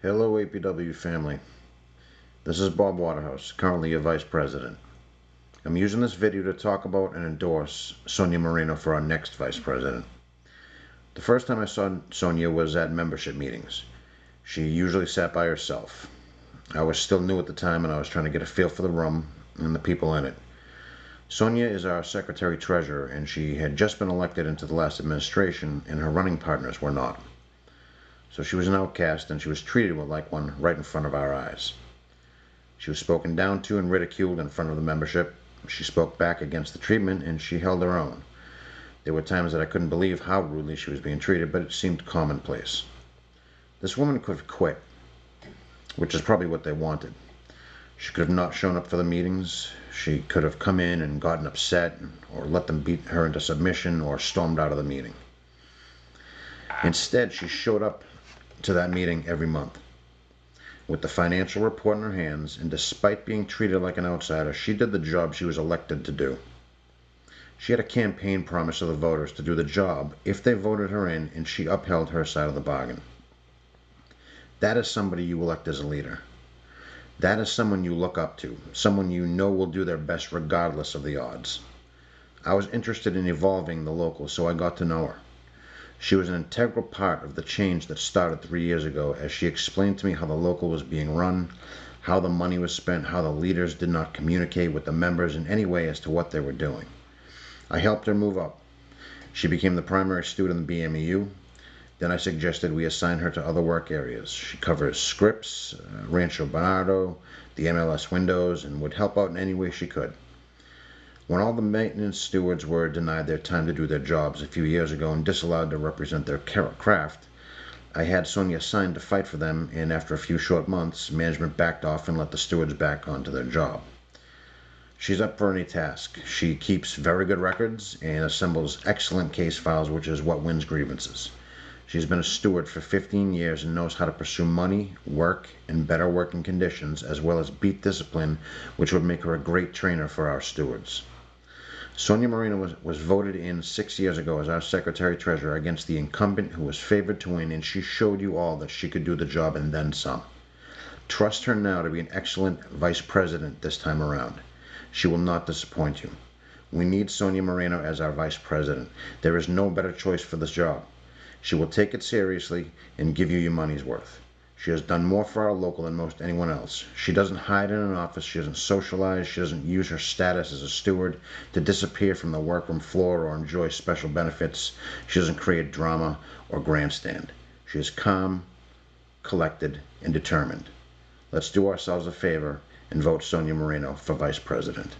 Hello APW family, this is Bob Waterhouse, currently your Vice President. I'm using this video to talk about and endorse Sonia Moreno for our next Vice President. The first time I saw Sonia was at membership meetings. She usually sat by herself. I was still new at the time and I was trying to get a feel for the room and the people in it. Sonia is our Secretary Treasurer and she had just been elected into the last administration and her running partners were not. So she was an outcast and she was treated like one right in front of our eyes. She was spoken down to and ridiculed in front of the membership. She spoke back against the treatment and she held her own. There were times that I couldn't believe how rudely she was being treated, but it seemed commonplace. This woman could have quit, which is probably what they wanted. She could have not shown up for the meetings. She could have come in and gotten upset or let them beat her into submission or stormed out of the meeting. Instead, she showed up to that meeting every month. With the financial report in her hands, and despite being treated like an outsider, she did the job she was elected to do. She had a campaign promise to the voters to do the job if they voted her in, and she upheld her side of the bargain. That is somebody you elect as a leader. That is someone you look up to, someone you know will do their best regardless of the odds. I was interested in evolving the local, so I got to know her. She was an integral part of the change that started 3 years ago as she explained to me how the local was being run, how the money was spent, how the leaders did not communicate with the members in any way as to what they were doing. I helped her move up. She became the primary student in the BMEU. Then I suggested we assign her to other work areas. She covers scripts, Rancho Bernardo, the MLS windows, and would help out in any way she could. When all the maintenance stewards were denied their time to do their jobs a few years ago and disallowed to represent their craft, I had Sonia assigned to fight for them, and after a few short months, management backed off and let the stewards back onto their job. She's up for any task. She keeps very good records and assembles excellent case files, which is what wins grievances. She's been a steward for 15 years and knows how to pursue money, work, and better working conditions, as well as beat discipline, which would make her a great trainer for our stewards. Sonia Moreno was voted in 6 years ago as our Secretary-Treasurer against the incumbent who was favored to win, and she showed you all that she could do the job and then some. Trust her now to be an excellent Vice President this time around. She will not disappoint you. We need Sonia Moreno as our Vice President. There is no better choice for this job. She will take it seriously and give you your money's worth. She has done more for our local than most anyone else. She doesn't hide in an office. She doesn't socialize. She doesn't use her status as a steward to disappear from the workroom floor or enjoy special benefits. She doesn't create drama or grandstand. She is calm, collected, and determined. Let's do ourselves a favor and vote Sonia Moreno for Vice President.